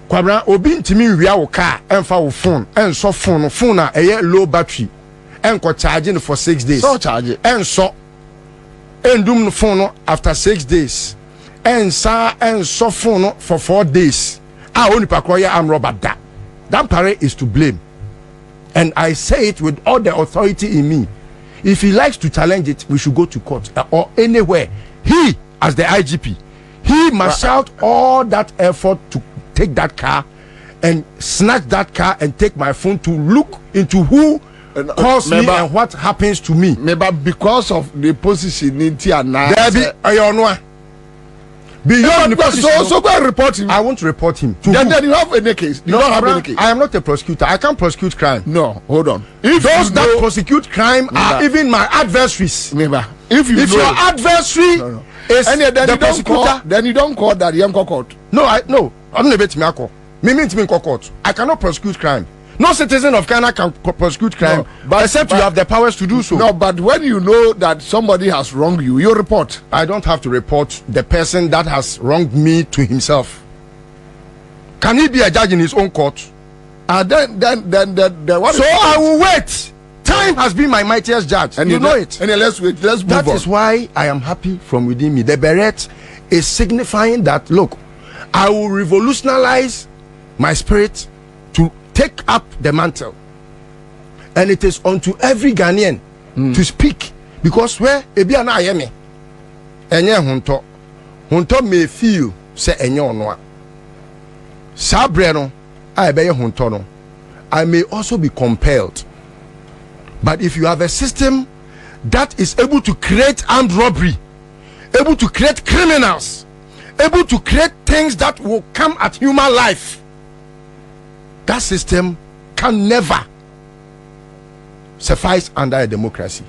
Kwabra obi ntimi wia wo car emfa wo phone enso phone na eye low battery enko charging for 6 days. So charge enso endum phone no after 6 days. Enso phone no for 4 days. Onipa kroya am robber da. Dampare is to blame. And I say it with all the authority in me. If he likes to challenge it, we should go to court or anywhere. He, as the IGP, he must shout all that effort to take that car and snatch that car and take my phone to look into who caused me and what happens to me. Maybe because of the position in Tiana. Beyond the position. So go and report him. I won't report him. Then you have any case. You don't have any case. I am not a prosecutor. I can't prosecute crime. No, hold on. If those that prosecute crime are even my adversaries. If your adversary is the prosecutor, then you don't call that young court. No, I don't debate me. Me court. I cannot prosecute crime. No citizen of Ghana can prosecute crime, except you have the powers to do so. No, but when you know that somebody has wronged you, you report. I don't have to report the person that has wronged me to himself. Can he be a judge in his own court? Then what? So I will wait. Time has been my mightiest judge, and you know it. And let's wait. Let's move on. That is why I am happy from within me. The beret is signifying that, look, I will revolutionize my spirit to take up the mantle, and it is unto every Ghanaian to speak, because where ebi ana ayeme enye hunto may feel say enye onwa sabre no a ebe ye hunto no, I may also be compelled. But if you have a system that is able to create armed robbery, able to create criminals, able to create things that will come at human life, that system can never suffice under a democracy.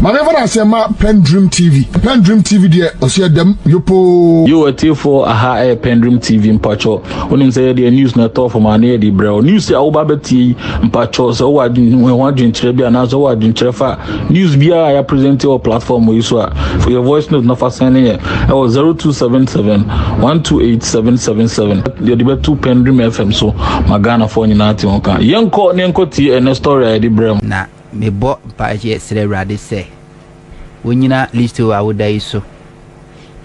Whenever I say my PENDREAM TV there, I see them yopo. You were till for a PENDREAM TV in Pacho. When you say the news not all for my near the bro. News say our babeti in Pacho. So what when one drink Trebia and also what drink Trefa. News via I present your platform where you saw for your voice note not for sending it. I was 0277 128 777. The debate 2 PENDREAM FM. So my Ghana phone in that one can. Young call Nenko and a story I did bro. Nah. Me bought paje sere rade say wonyina Listowel awodai so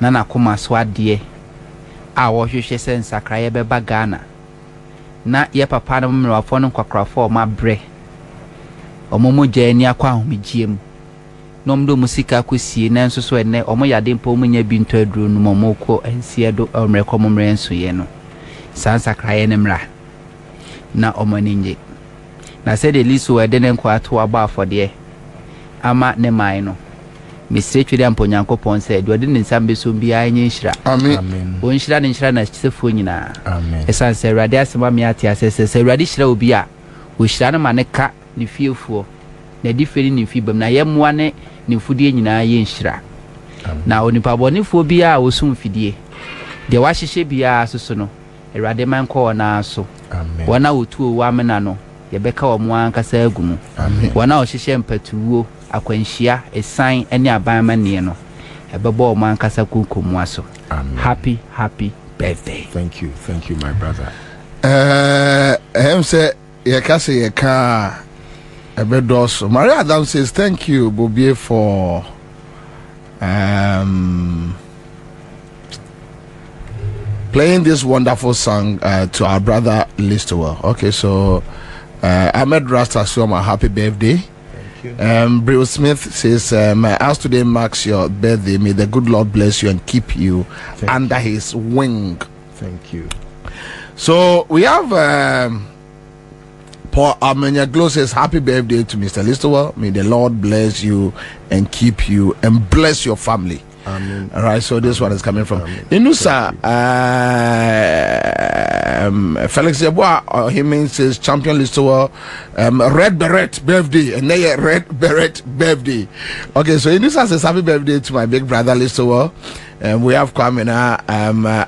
na nakoma so ade a wo hwehwe sen sakraye beba Ghana na ye papa no mmerwafo no kwakrafo ma bre omomo jani akwa ahomegiem no mdo musika kosie na nso so ene omo yade mpa omo nya bi nto aduro no momo ko ansie do omreko momre nso ye no san sakraye ne mra na omo ninje na said the Listowel de nenko ato aba afode ama ne mai no misre twede amponyankopon said do de nsambe so bia anya nhira amen o nhira ne nhira na sefo nyina amen esan se rade asema me ate asese se rade hira obi a o hira na mane ka ne fiefuo na diferi ne fibam na yemwa ne fudie nyina ye nhira na onipa bonifo bia o sum fidie de wa hyehye bia soso no rade man ko na so amen wana otu o amena no yebeka wo mo ankasa agumu wana o hyehye mpatuwo akwanhia esan ene abanma ne no ebebo o mo ankasa kunkomu aso. Happy birthday. Thank you my brother. Him say ye ka say ye ka ebedoso. Maria Adam says thank you Bobie for playing this wonderful song to our brother Listowel. Okay, so Ahmed Rasta Soma, happy birthday. Thank you. Bill Smith says, as today marks your birthday, may the good Lord bless you and keep you under his wing. Thank you. So we have Paul Amenya Glow says, happy birthday to Mr. Listowel. May the Lord bless you and keep you and bless your family. Amen. All right, so this one is coming from Inusa. Felix Yeboah, he means says champion Listowel, red beret birthday, and they red beret birthday. Okay, so Inusa says happy birthday to my big brother Listowel. We have Kwamina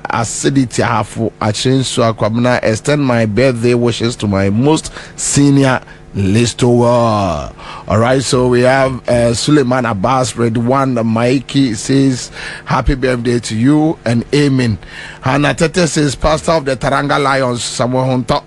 acidity hafu a change so Kwamina extend my birthday wishes to my most senior Listowel. All right, so we have Suleiman Abbas, Red One, Mikey says, happy birthday to you and amen. Hannah Tete says, pastor of the Taranga Lions, Samuel Hunter.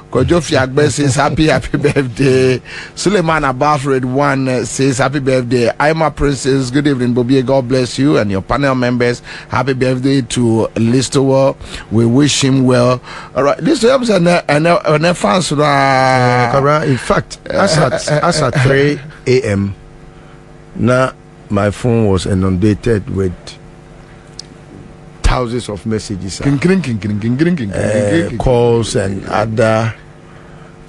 Kojo Fiagbe says, happy birthday. Suleiman Abbas, Red One says, happy birthday. Ima Princess, good evening, Bobby. God bless you and your panel members. Happy birthday to Listowel. We wish him well. All right, Listowel is an fans. In fact, as at 3 a.m., now my phone was inundated with thousands of messages, calls and other.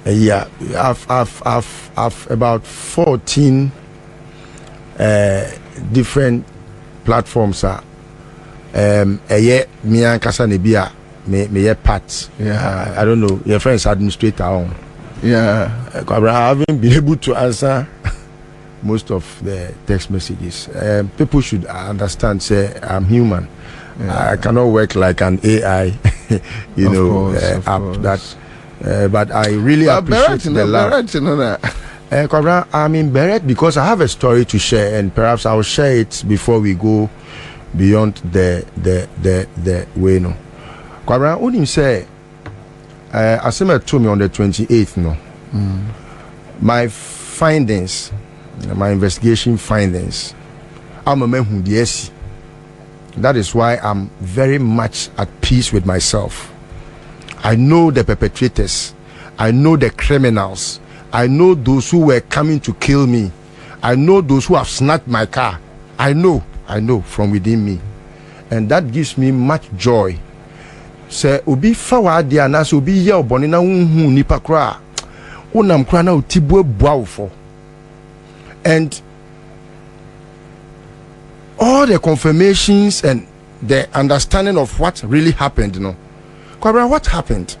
Yeah, I've about 14 different platforms. Me and Kasanebia me part. Yeah, I don't know. Your friend's administrator on. Yeah, I haven't been able to answer most of the text messages. People should understand. Say I'm human. I cannot work like an AI, app that. But I really appreciate the love. I'm embarrassed because I have a story to share, and perhaps I'll share it before we go beyond the way. No, Kwabra, Unim say, Asema told me on the 28th. No, my findings, my investigation findings, I'm a man who yes. That is why I'm very much at peace with myself. I know the perpetrators. I know the criminals. I know those who were coming to kill me. I know those who have snatched my car. I know from within me. And that gives me much joy. Say, obi fawa dia na so obi ye obone na unhu nipa kra. Unam kra na otibwe boawfo. And all the confirmations and the understanding of what really happened, Kwabra, what happened?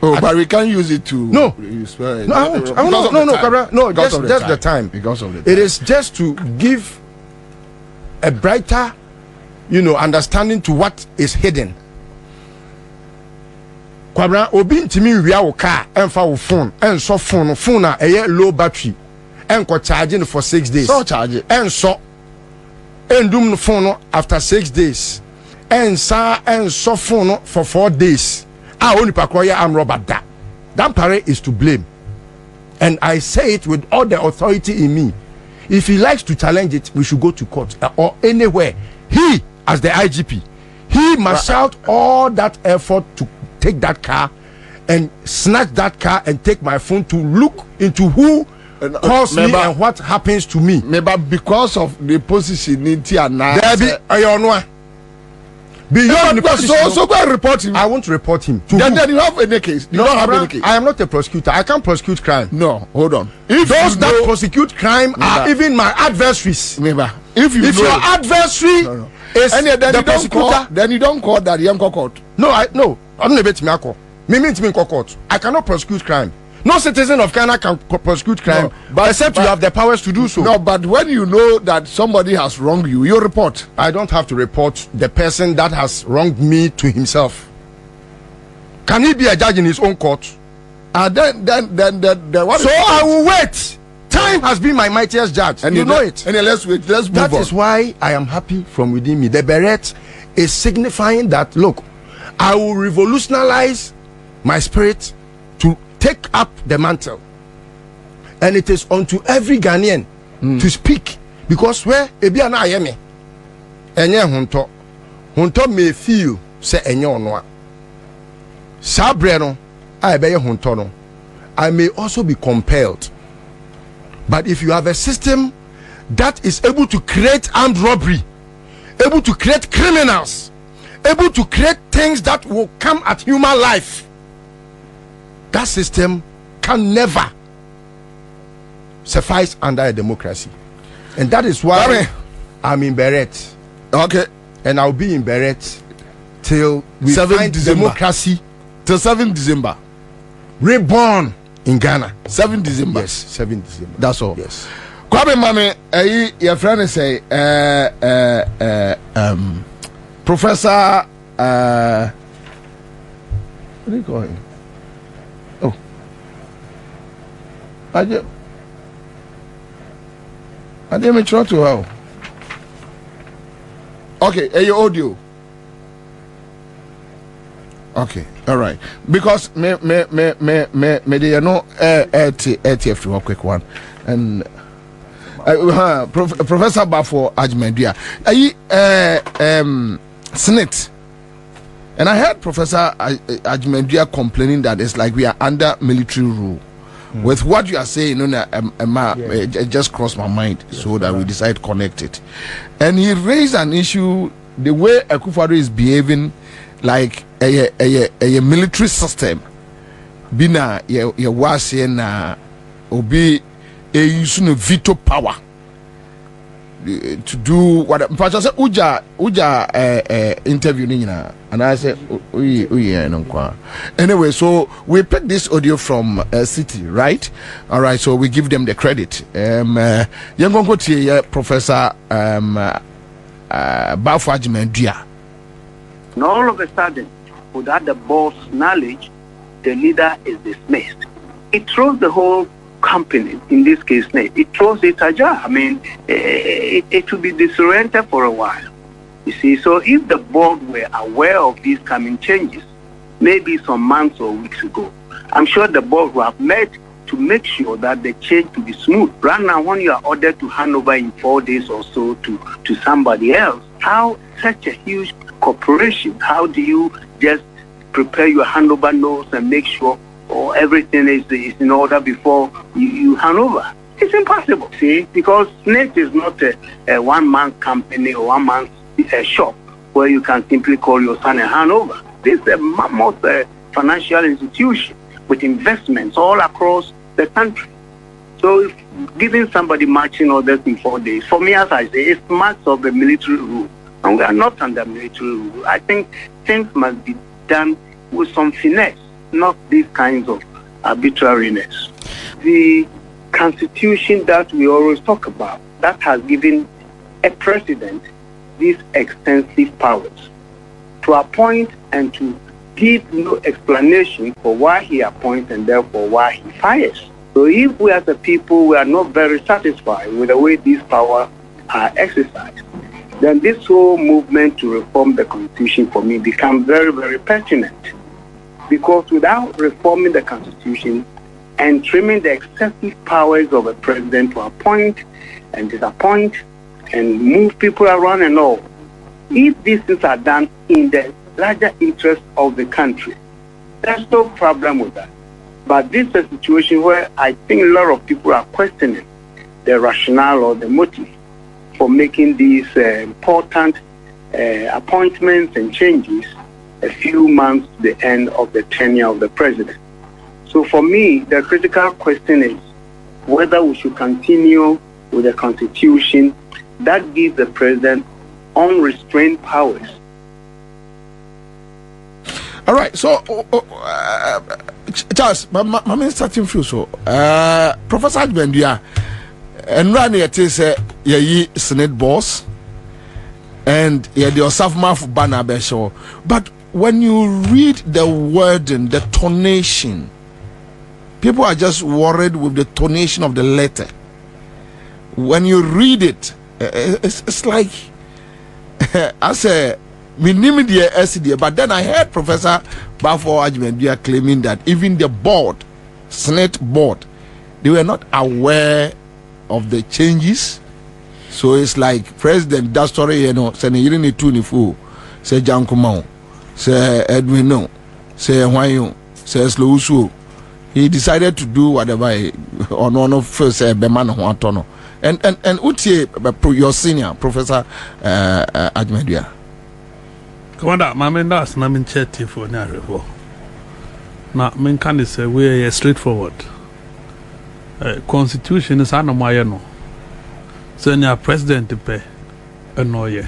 Oh, but we can't use it to. No, I won't. Kwabra, no, just the time. Because of the time. It is just to give a brighter, understanding to what is hidden. Kwabra, obi ntimi wia wo car, enfa wo phone, enso phone na eye low battery, enko charging for 6 days. So charge it. Enso endum phone after 6 days. So phone for 4 days. Only Pakoya am robber da. Dampare is to blame. And I say it with all the authority in me. If he likes to challenge it, we should go to court or anywhere. He, as the IGP, he must shout all that effort to take that car and snatch that car and take my phone to look into who calls me and what happens to me. Maybe because of the position in Tiana. Beyond the position. So go and report him. I won't report him. Then you have any case. You don't have any case. I am not a prosecutor. I can't prosecute crime. No, hold on. If those that prosecute crime are even my adversaries. If your adversary is the prosecutor, then you don't call that young court. No. I'm not a bit me court. I cannot prosecute crime. No citizen of Ghana can prosecute crime, except you have the powers to do so. No, but when you know that somebody has wronged you, you report. I don't have to report the person that has wronged me to himself. Can he be a judge in his own court? Then what? So I will wait. Time has been my mightiest judge, and you know it. And let's wait. Let's move on. That is why I am happy from within me. The beret is signifying that, look, I will revolutionize my spirit to take up the mantle, and it is unto every Ghanaian to speak, because where ebiana ayeme enye hunto may feel say enye onwa sabre no ayebeye hunto no, I may also be compelled. But if you have a system that is able to create armed robbery, able to create criminals, able to create things that will come at human life, that system can never suffice under a democracy. And that is why I'm in Beret. Okay. And I'll be in Beret till we find democracy. Till 7 December. Reborn in Ghana. 7 December. Yes, 7 December. That's all. Yes. Kwame Mame, your friend say, Professor, what do you call him? I didn't try to how. Okay, your audio. Okay, all right. Because me they know ATF to a quick one and Professor Bafo Ajmedia. Senate. And I heard Professor Ajmedia complaining that it's like we are under military rule. With what you are saying, it just crossed my mind, so that we decided to connect it. And he raised an issue, the way Akufo-Addo is behaving like a military system. Bina ye wasi na obi use no veto power to do what. But I said uja interview ni na, and I said anyway. So we picked this audio from City, right? All right. So we give them the credit. Professor Bafo Ajmedia. And all of a sudden, without the boss' knowledge, the leader is dismissed. It throws the whole company, in this case, it throws it ajar. I mean, it will be disoriented for a while. You see, so if the board were aware of these coming changes, maybe some months or weeks ago, I'm sure the board will have met to make sure that the change to be smooth. Right now, when you are ordered to hand over in 4 days or so to somebody else, how such a huge corporation, how do you just prepare your handover notes and make sure everything is in order before you hand over? It's impossible, see, because SNET is not a one-man company or one-man shop where you can simply call your son and hand over. This is a mammoth financial institution with investments all across the country. So if giving somebody marching orders in 4 days, for me, as I say, it's marks of the military rule. And we are not under military rule. I think things must be done with some finesse, not these kinds of arbitrariness. The constitution that we always talk about, that has given a president these extensive powers to appoint and to give no explanation for why he appoints and therefore why he fires. So if we as a people, we are not very satisfied with the way these powers are exercised, then this whole movement to reform the constitution for me becomes very, very pertinent. Because without reforming the constitution and trimming the excessive powers of a president to appoint and disappoint and move people around and all, if these things are done in the larger interest of the country, there's no problem with that. But this is a situation where I think a lot of people are questioning the rationale or the motive for making these important appointments and changes a few months to the end of the tenure of the president. So for me, the critical question is whether we should continue with a constitution that gives the president unrestrained powers. All right, so Charles, my starting few so Professor Ajmedia, and Rani it is ye Senate boss and the Osafma banner besho. But when you read the wording, the tonation, people are just worried with the tonation of the letter. When you read it, it's like I say minimum but then I heard Professor Bafo Ajmedia claiming that even the board, Senate board, they were not aware of the changes. So it's like President that story, say Yirini Tunifu, say Jankumau, say Edwin no, say Hwayo, say Slowsu. He decided to do whatever or no first Beman Huatono. And Utie your senior Professor Ajmedia. Commander, my man, that's not in chatty for Narrow. Now, men can say we are straightforward. Constitution is Anamayano. Senior President to pay a noye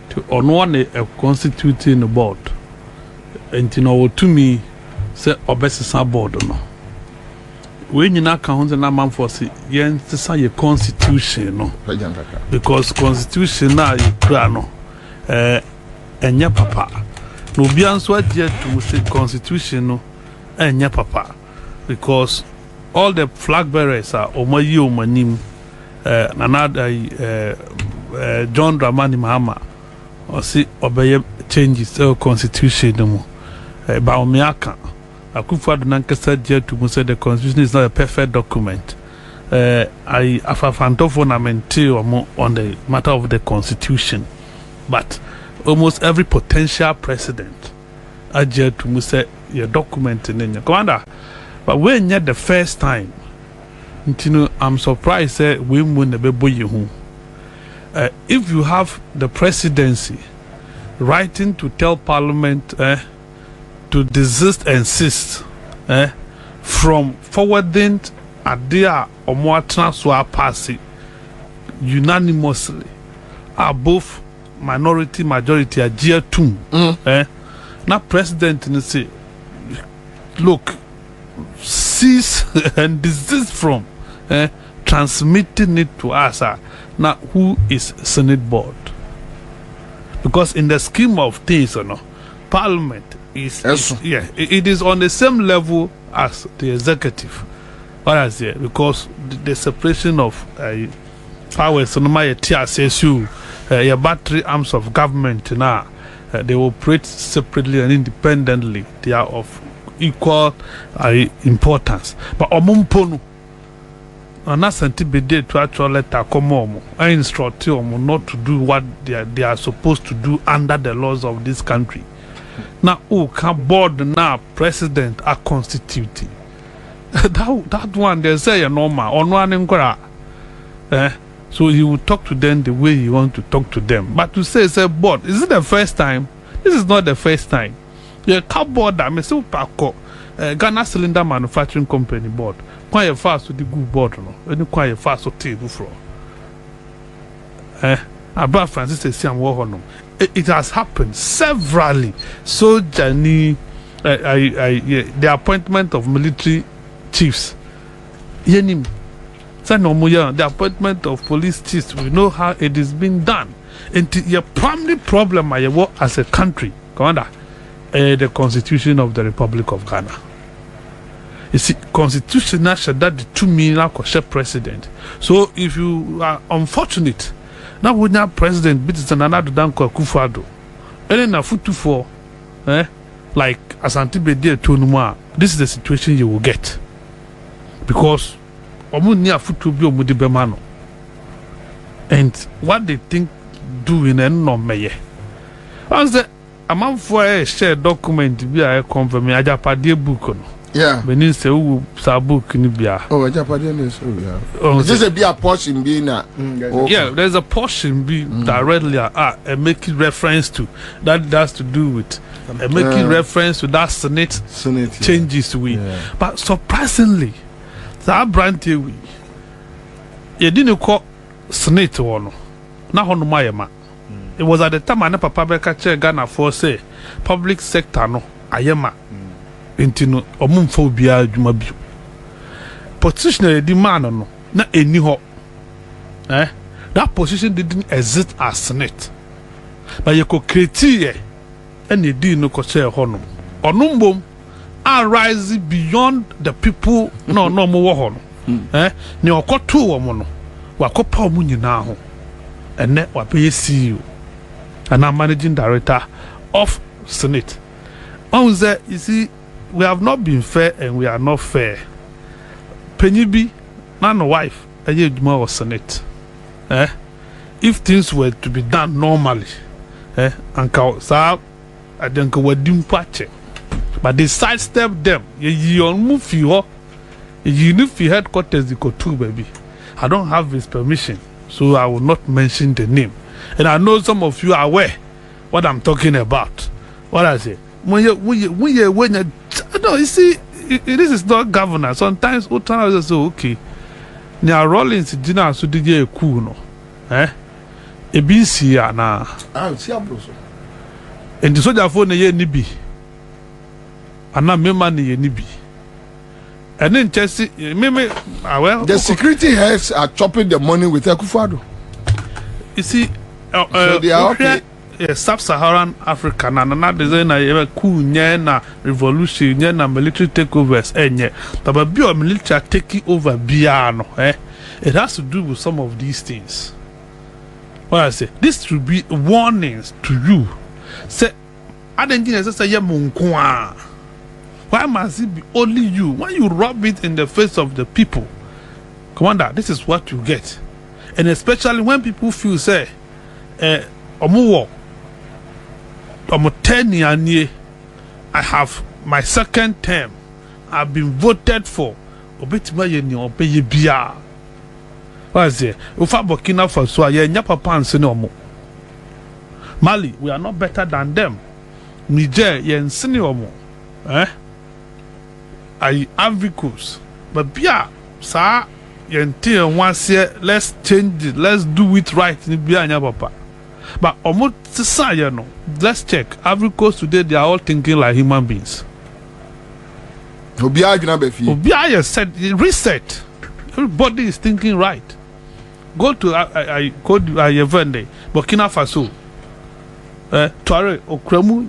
to on one a constituting the board. And you know, to me, say obesity board no. When you not count the number for see, yen to say a constitution no. Because constitution now you plano. Enya papa no bi answa dia to say constitution no enya papa because all the flag bearers are Omayi Omanim, another John Dramani Mahama, or see obey changes to constitution. Baomiaka, Akufo-Addo Nankasa to say the constitution is not a perfect document. I afafanto on the matter of the constitution, but almost every potential president adhere to say your document in your commander. But when yet the first time, I'm surprised that we win the baby. If you have the presidency writing to tell parliament to desist and cease from forwarding idea or more transfer passing unanimously, both minority majority are dear to now president and say, look, cease and desist from transmitting it to us. Now who is Senate board? Because in the scheme of things, Parliament is it is on the same level as the executive. What I say, because the separation of powers, your battery arms of government now, they operate separately and independently. They are of equal importance. But Omumponu, and that's antibody to actual letter come I instruct them not to do what they are supposed to do under the laws of this country. Now, who can board now president are constituting? that one they say a normal on one so he will talk to them the way he want to talk to them. But to say board, is it the first time? This is not the first time. The cardboard that Mr. Pako Ghana Cylinder Manufacturing Company board. Quite fast with the good board, no. Quite fast with table floor. About Francis Siam Wohono. It has happened severally. So, Jani, the appointment of military chiefs. Yenim. The appointment of police chiefs. We know how it is being done. And your primary problem as a country, Commander, the Constitution of the Republic of Ghana. You see, constitutional should that the 2 million president. So if you are unfortunate, now when your president beats another Danko Akufo-Addo, and then a foot for like Asante Bede Tonuma, this is the situation you will get. Because Omunia Futu bi omudi bemano. And what they think doing and no meye. As the amount for a shared document be a confirm ajapade book no. Yeah. Benin say who sa book ni bia. Oh, ajapade is yeah. This is be a portion be na. Yeah, there's a portion be directly making reference to that has to do with making reference to that Senate changes we. Yeah. But surprisingly, that brand we you didn't call Senate one. Na hono mayema. It was at the time I papa beka che Ghana for say public sector no ayema. Intino omumfo bia adwuma bi. Position the man no na eni ho. That position didn't exist as Senate. But you could create and you did no share hono. Onumbom arise beyond the people no more hono. Ni okotu omo no. Wakopa omu nyina ho. And then what pay CEO and I'm managing director of Senate. On that, you see, we have not been fair and we are not fair. Penyibi, man wife, a year more Senate. If things were to be done normally, and I think we didn't patch it. But they sidestep them. You move you need headquarters, you go to baby. I don't have his permission. So I will not mention the name. And I know some of you are aware what I'm talking about. What I say? When you no, you see, this is not governor. Sometimes I say, okay. Now Rollins Dina so did you cool no? A BC na. See bro. And the soldier phone ye nibi. And now me man ye nibi. And then Chelsea, well, the security heads are chopping the money with Akufo-Addo. You see, so they are okay. sub-Saharan Africa na design na coup na revolution na military takeovers but be military taking over biano it has to do with some of these things. What I say, this should be warnings to you. Say I don't think say why must it be only you? When you rub it in the face of the people, Commander, this is what you get. And especially when people feel say omo 10 years I have my second term, I've been voted for. Obetima ye ni obeye bia. What is it? Ufa Burkina Faso ye nya papa anse ne omo. Mali, we are not better than them. Niger ye nse ne omo. I avicus. But bia sa ye nti once let's change it, let's do it right ni bia nya papa. But omo tisa ye no. Let's check. Avicus today they are all thinking like human beings. Obia said reset. Everybody is thinking right. Go to Yevende, Burkina Faso, Tuareg, Okramu.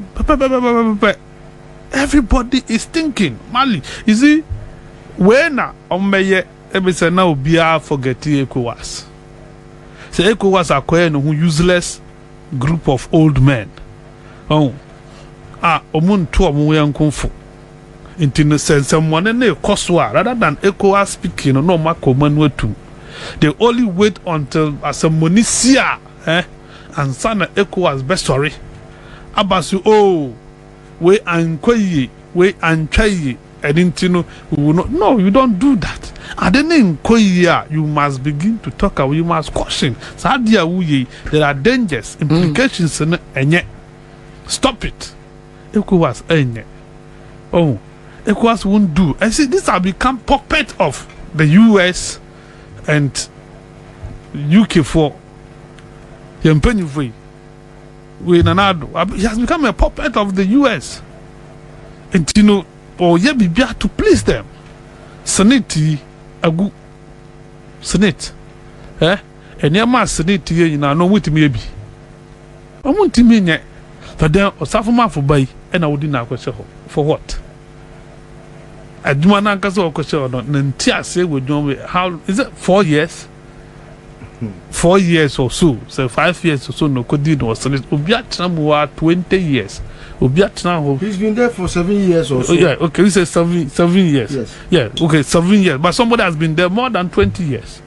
Everybody is thinking. Mali, you see, when Omeye Ebisa now Obia forgetting ECOWAS. So ECOWAS are quite a useless group of old men. Omun tu omu kunfu. In the sense, someone in a Koswa rather than ECOWAS speaking, no Mako too. They only wait until as a Monisia, and Sana ECOWAS best story. Abasu, oh, we anquay, we anchay, and you know, we will not. No, you don't do that. And then in Koya, you must begin to talk, you must caution. Sadia Wuye, there are dangers, implications, and yet stop it. ECOWAS, and oh. ECOWAS won't do. I see this have become puppet of the US and UK for Yempenifree. He has become a puppet of the US. And you know, or Yebibia to please them. Senate agu Senate. And Yama Senate here in no with me be. I want to mean it. But then Osafuma for buy and I would not question for what? I do not answer a question or not. Nantia say we don't. How is it? 4 years? 4 years or so. So 5 years or so. No, could do was Obiatram 20 years. Obiatram. He's been there for 7 years or so. Oh, yeah. Okay, we say 7 years. Yes. Yeah. Okay, 7 years. But somebody has been there more than 20 years.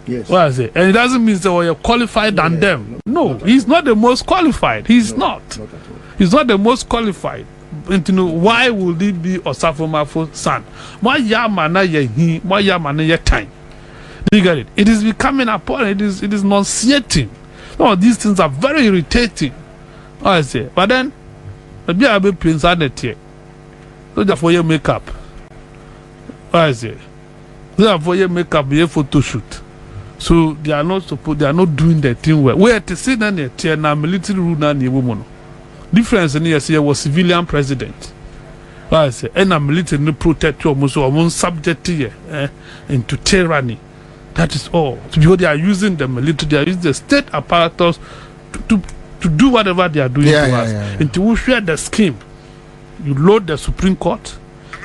Yes. What I say, and it doesn't mean that you're qualified than them. No, he's not the most qualified. He's not. Not at all. He's not the most qualified. And you know, why would it be Osafomafo's son? Why Yamana ye why Yamana ye time? Do you get it? It is becoming apparent, it is nauseating. No, these things are very irritating. I say, but then maybe I'll be Prince Adet. So therefore your makeup. I say, therefore your makeup be a photo shoot. So they are not doing their thing well. Where to see that they are military rule na ni woman. Difference in here was civilian president. I say, and a military no protect you almost subject here into tyranny. That is all. Because they are using the military, they are using the state apparatus to do whatever they are doing to us. And to share the scheme, you load the Supreme Court,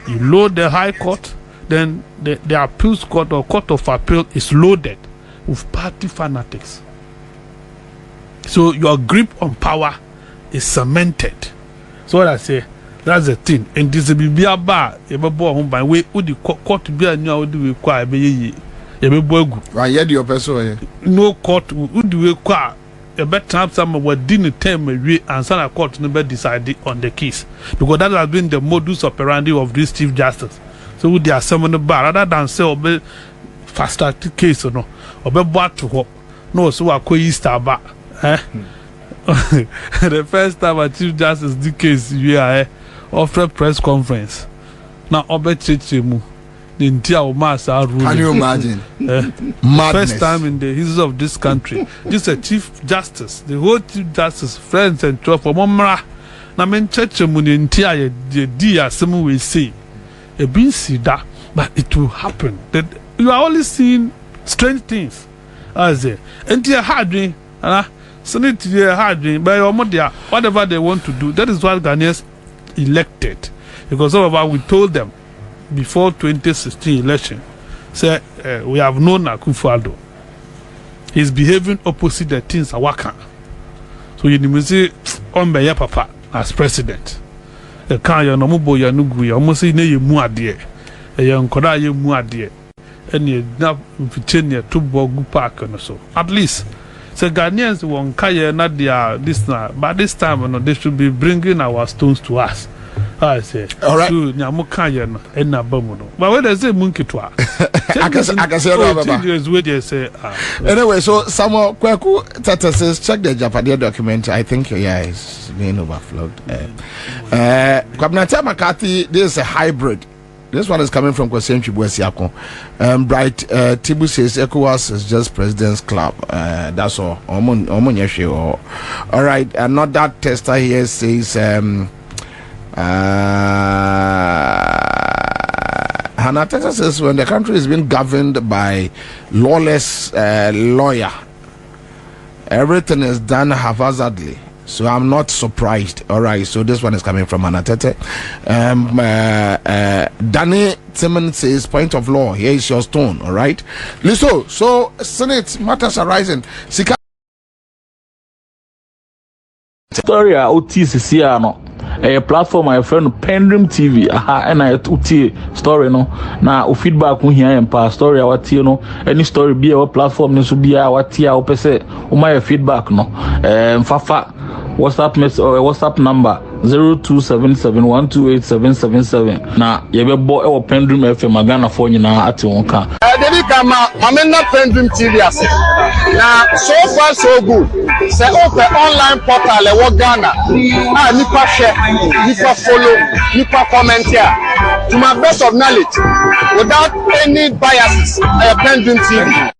you load the High Court, then the appeals court or court of appeal is loaded with party fanatics. So your grip on power is cemented. So what I say, that's the thing. And this will be a bar, a boy home by way, would the court to be a new would require be a bogu. Why, yet your person, no court would require a better time some were didn't tell me and some a court never decided on the case. Because that has been the modus operandi of this Chief Justice. So would they are summoning bar rather than say obey fast track case or no, obey bought to hope. No, so I could Easter back. The first time a Chief Justice did case we are offered press conference. Now Obet Chichimu, the entire master rule. Can you imagine? First time in the history of this country. This is a Chief Justice, the whole Chief Justice, friends and twelve for Momra. Now men Chichimu the entire dear some will say a being see that, but it will happen. That you are only seeing strange things. As a entire hard Senate hard by whatever they want to do. That is what Ghanaians elected. Because some of us, we told them before 2016 election, say we have known Akufo-Addo. He's behaving opposite the things are working. So you say on papa as president. The can you no mubo ya nugu ya almost say ne mu ade. Ya nkoda ye mu ade. And you na mficheni to Bogu Park and so. At least so Ghanaians won kaya na dia this na, but this time you know, they should be bringing our stones to us. I say, all right. So nyamu kaya na ena bamu no. But when they say monkey twa, I can say where they say. Anyway, so Samuel Kweku Tata says check the Japanese document. I think it's being overflowed. Kwabnata McCarthy, this is a hybrid. This one is coming from Kwesem Chibuesiako. Bright Tibu says ECOWAS is just President's Club. That's all. All right, another tester here says Hannah Tester says when the country is being governed by lawless lawyer, everything is done haphazardly. So I'm not surprised. All right. So this one is coming from Anatete. Danny Timon says, point of law. Here is your stone. All right. Listen. So Senate matters arising. Story OTCC no. A platform my friend PENDREAM TV. And I UT story no. Now feedback we hear and story our tea no. Any story be our platform needs to be our tea our pese. My feedback no. Fafa. WhatsApp message or WhatsApp number 0277128777. Na yebe bo e wo PENDREAM FM Ghana for nyina ate won ka. Debi kama mamena PENDREAM TV ase. Na so far so good. Say open online portal e wo Ghana. Nipa share, nipa follow, nipa comment here. To my best of knowledge, without any biases, PENDREAM TV.